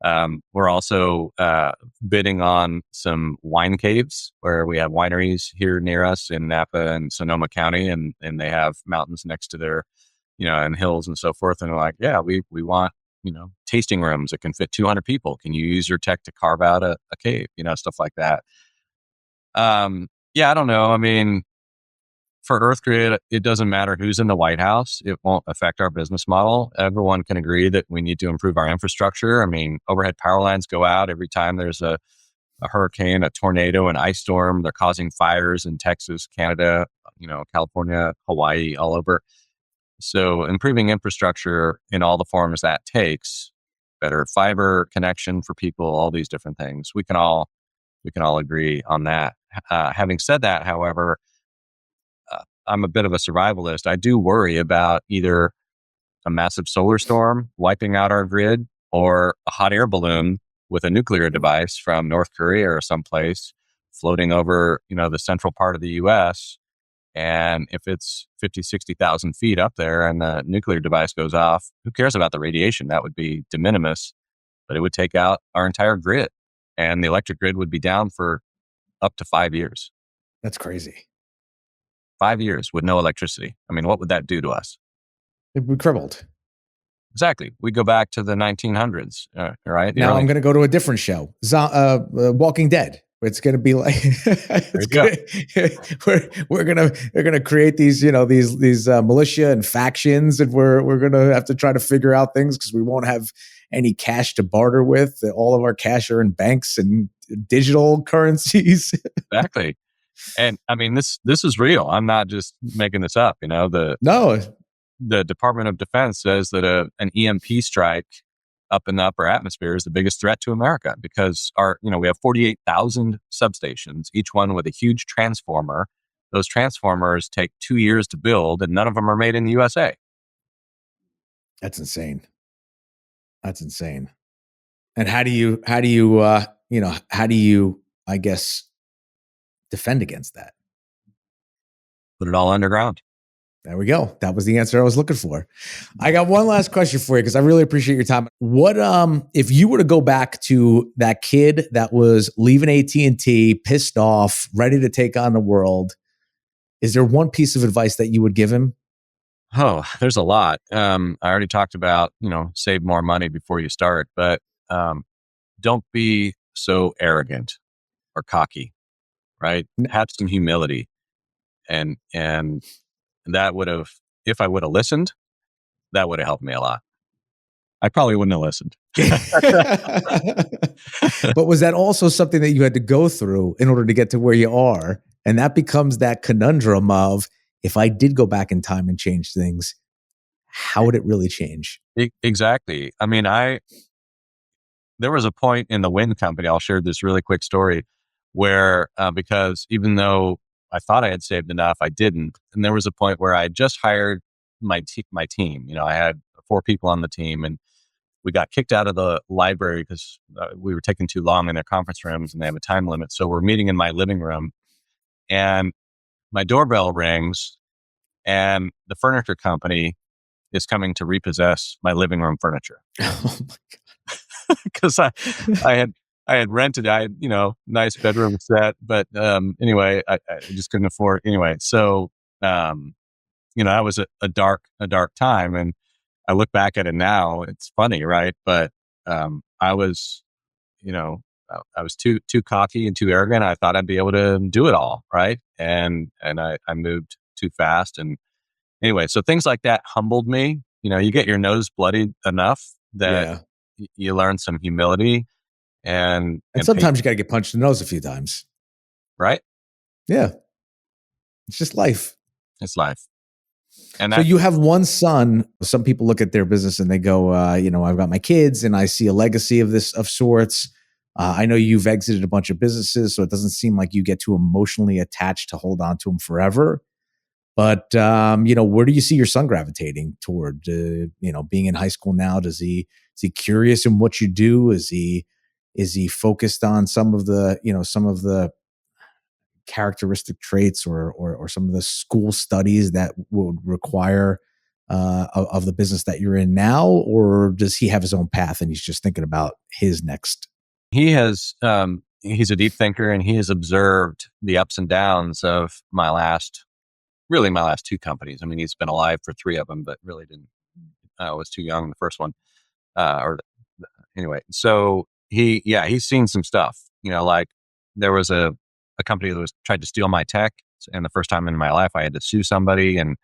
to. We're also bidding on some wine caves where we have wineries here near us in Napa and Sonoma County, and they have mountains next to their, and hills and so forth. And they're like, yeah, we want, tasting rooms that can fit 200 people. Can you use your tech to carve out a cave, stuff like that. Yeah, I don't know. I mean, for EarthGrid, it doesn't matter who's in the White House. It won't affect our business model. Everyone can agree that we need to improve our infrastructure. I mean, overhead power lines go out every time there's a hurricane, a tornado, an ice storm. They're causing fires in Texas, Canada, California, Hawaii, all over. So improving infrastructure in all the forms that takes, better fiber connection for people, all these different things. We can all agree on that. Having said that, however, I'm a bit of a survivalist. I do worry about either a massive solar storm wiping out our grid or a hot air balloon with a nuclear device from North Korea or someplace floating over, the central part of the U.S. And if it's 50, 60,000 feet up there and the nuclear device goes off, who cares about the radiation? That would be de minimis, but it would take out our entire grid. And the electric grid would be down for up to 5 years. That's crazy. 5 years with no electricity. I mean, what would that do to us? We crippled. Exactly. We go back to the 1900s, right? Now I'm going to go to a different show, Walking Dead. It's going to be like we're going to create these these militia and factions, and we're going to have to try to figure out things because we won't have any cash to barter with. All of our cash are in banks and digital currencies. Exactly. And I mean, this is real. I'm not just making this up. The Department of Defense says that an EMP strike up in the upper atmosphere is the biggest threat to America because we have 48,000 substations, each one with a huge transformer. Those transformers take 2 years to build, and none of them are made in the USA. That's insane. And how do you, I guess, defend against that? Put it all underground. There we go. That was the answer I was looking for. I got one last question for you because I really appreciate your time. What if you were to go back to that kid that was leaving AT&T, pissed off, ready to take on the world? Is there one piece of advice that you would give him? Oh, there's a lot. I already talked about, save more money before you start, but don't be so arrogant or cocky, right? Have some humility. And that would have, if I would have listened, that would have helped me a lot. I probably wouldn't have listened. But was that also something that you had to go through in order to get to where you are? And that becomes that conundrum of, if I did go back in time and change things, how would it really change? Exactly. I mean, there was a point in the wind company, I'll share this really quick story, where because even though I thought I had saved enough, I didn't. And there was a point where I had just hired my team. You know, I had 4 people on the team, and we got kicked out of the library because we were taking too long in their conference rooms, and they have a time limit. So we're meeting in my living room, and my doorbell rings, and the furniture company is coming to repossess my living room furniture. Oh my Because I had I had rented, I had, nice bedroom set, but anyway, I just couldn't afford anyway. So that was a dark time, and I look back at it now, it's funny, right? But I was, I was too cocky and too arrogant. I thought I'd be able to do it all, right? And I moved too fast, and anyway, so things like that humbled me. You get your nose bloodied enough that Yeah. you learn some humility and sometimes you got to get punched in the nose a few times. right? Yeah. It's just life. It's life. And So you have one son. Some people look at their business and they go, I've got my kids and I see a legacy of sorts. I know you've exited a bunch of businesses, so it doesn't seem like you get too emotionally attached to hold on to them forever. But, where do you see your son gravitating toward, being in high school now? Is he curious in what you do? Is he focused on some of the characteristic traits or some of the school studies that would require of the business that you're in now? Or does he have his own path and he's just thinking about his next? he has, he's a deep thinker, and he has observed the ups and downs of my last 2 companies. I mean, he's been alive for 3 of them, but really didn't, I was too young in the first one. Anyway, so he's seen some stuff, like there was a company that was tried to steal my tech. And the first time in my life I had to sue somebody, and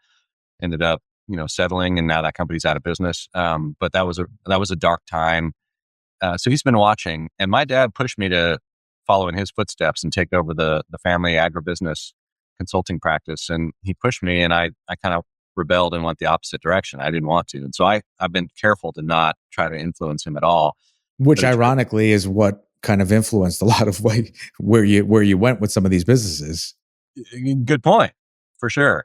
ended up, settling, and now that company's out of business. But that was a dark time. So he's been watching, and my dad pushed me to follow in his footsteps and take over the family agribusiness consulting practice. And he pushed me, and I kind of rebelled and went the opposite direction. I didn't want to. And so I've been careful to not try to influence him at all. Which ironically is what kind of influenced a lot of where you went with some of these businesses. Good point, for sure.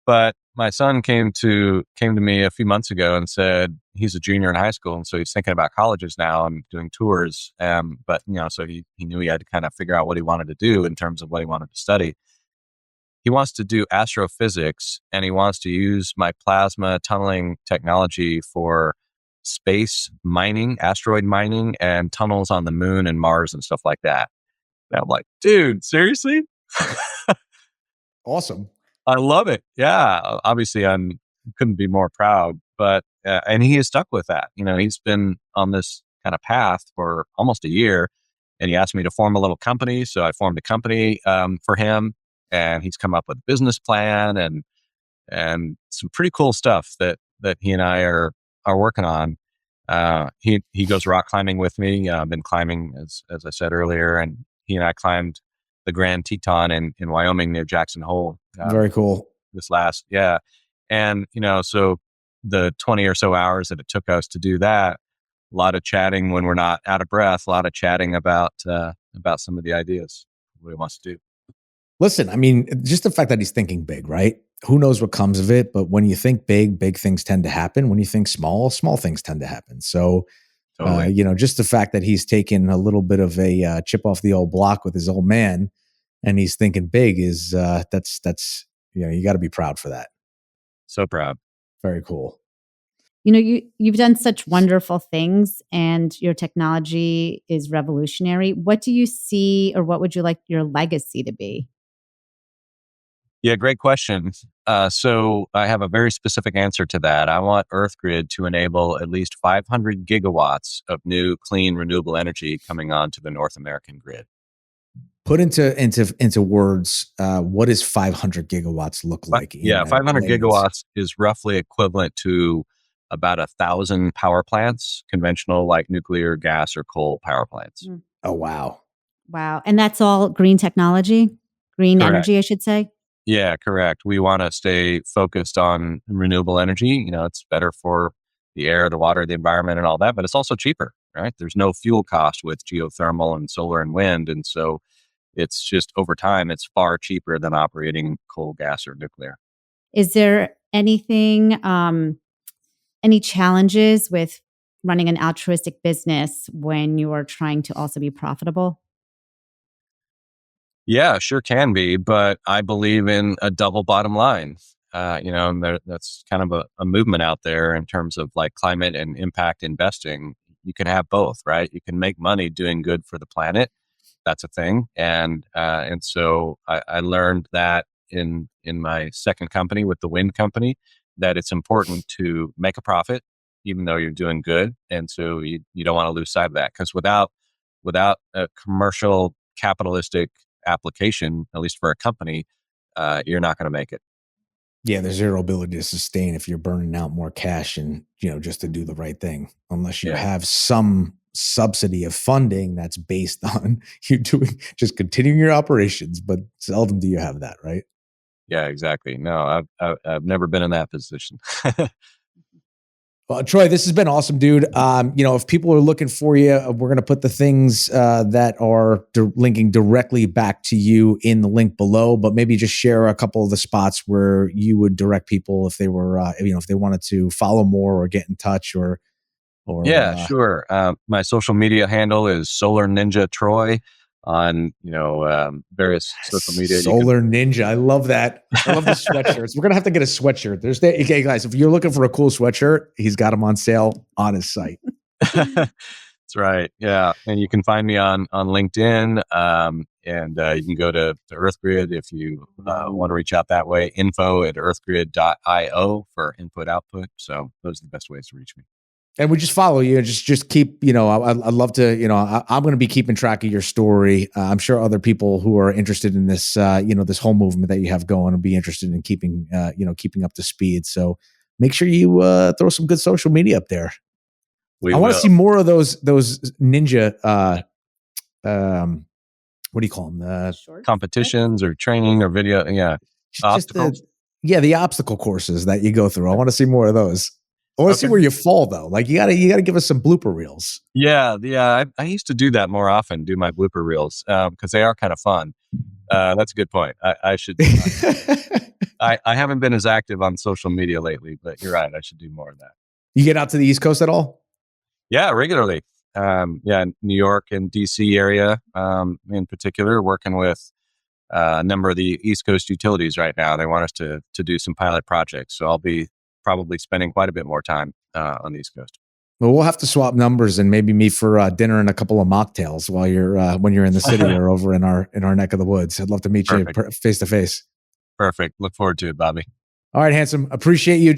But my son came to me a few months ago and said he's a junior in high school, and so he's thinking about colleges now and doing tours. But so he knew he had to kind of figure out what he wanted to do in terms of what he wanted to study. He wants to do astrophysics, and he wants to use my plasma tunneling technology for space mining, asteroid mining, and tunnels on the moon and Mars and stuff like that. And I'm like, dude, seriously? Awesome. I love it. Yeah. Obviously, couldn't be more proud, but, and he has stuck with that. He's been on this kind of path for almost a year, and he asked me to form a little company. So I formed a company for him, and he's come up with a business plan and some pretty cool stuff that he and I are working on. He goes rock climbing with me. I've been climbing, as I said earlier, and he and I climbed the Grand Teton in Wyoming near Jackson Hole. Very cool. Yeah. And, so the 20 or so hours that it took us to do that, a lot of chatting when we're not out of breath, a lot of chatting about some of the ideas, what he wants to do. Listen, I mean, just the fact that he's thinking big, right? Who knows what comes of it? But when you think big things tend to happen. When you think small things tend to happen. So, Totally. Just the fact that he's taken a little bit of a chip off the old block with his old man, and he's thinking big is that's you got to be proud for that. So proud. Very cool. You've done such wonderful things, and your technology is revolutionary. What do you see, or what would you like your legacy to be? Yeah, great question. So I have a very specific answer to that. I want EarthGrid to enable at least 500 gigawatts of new, clean, renewable energy coming onto the North American grid. Put into words, what does 500 gigawatts look like? 500 gigawatts is roughly equivalent to about 1,000 power plants, conventional like nuclear, gas, or coal power plants. Oh, wow. Wow. And that's all green technology? Green Correct. energy, I should say? Yeah, correct. We want to stay focused on renewable energy. It's better for the air, the water, the environment, and all that, but it's also cheaper, right? There's no fuel cost with geothermal and solar and wind. And so it's just over time, it's far cheaper than operating coal, gas, or nuclear. Is there anything, any challenges with running an altruistic business when you are trying to also be profitable? Yeah, sure can be, but I believe in a double bottom line. And that's kind of a movement out there in terms of like climate and impact investing. You can have both, right? You can make money doing good for the planet. That's a thing, and so I learned that in my second company with the wind company, that it's important to make a profit even though you're doing good, and so you don't want to lose sight of that, because without a commercial capitalistic application, at least for a company, you're not going to make it. Yeah, there's zero ability to sustain if you're burning out more cash and, just to do the right thing, unless you Yeah, have some subsidy of funding that's based on you doing just continuing your operations, but seldom do you have that, right? yeah, exactly. No, I've never been in that position. Well, Troy, this has been awesome, dude. If people are looking for you, we're going to put the things that are linking directly back to you in the link below. But maybe just share a couple of the spots where you would direct people if they were, if they wanted to follow more or get in touch Yeah, sure. My social media handle is Solar Ninja Troy on various social media. Solar Ninja. I love that. I love the sweatshirts. We're gonna have to get a sweatshirt. Okay, guys. If you're looking for a cool sweatshirt, he's got them on sale on his site. That's right. Yeah, and you can find me on LinkedIn, and you can go to EarthGrid if you want to reach out that way. info@earthgrid.io for input output. So those are the best ways to reach me. And we just follow you and just keep, I'd love to, I'm going to be keeping track of your story. I'm sure other people who are interested in this, this whole movement that you have going will be interested in keeping up to speed. So make sure you throw some good social media up there. I want to see more of those ninja, what do you call them? Competitions or training or video. Yeah. Obstacles. The obstacle courses that you go through. I want to see more of those. I want to see where you fall though. Like you gotta give us some blooper reels. Yeah. I used to do that more often. Do my blooper reels because they are kind of fun. That's a good point. I should. I haven't been as active on social media lately, but you're right. I should do more of that. You get out to the East Coast at all? Yeah, regularly. New York and DC area in particular, working with a number of the East Coast utilities right now. They want us to do some pilot projects, so I'll be probably spending quite a bit more time on the East Coast. Well, we'll have to swap numbers and maybe meet for dinner and a couple of mocktails while you're when you're in the city or over in our neck of the woods. I'd love to meet you face to face. Perfect. Look forward to it, Bobby. All right, handsome. Appreciate you.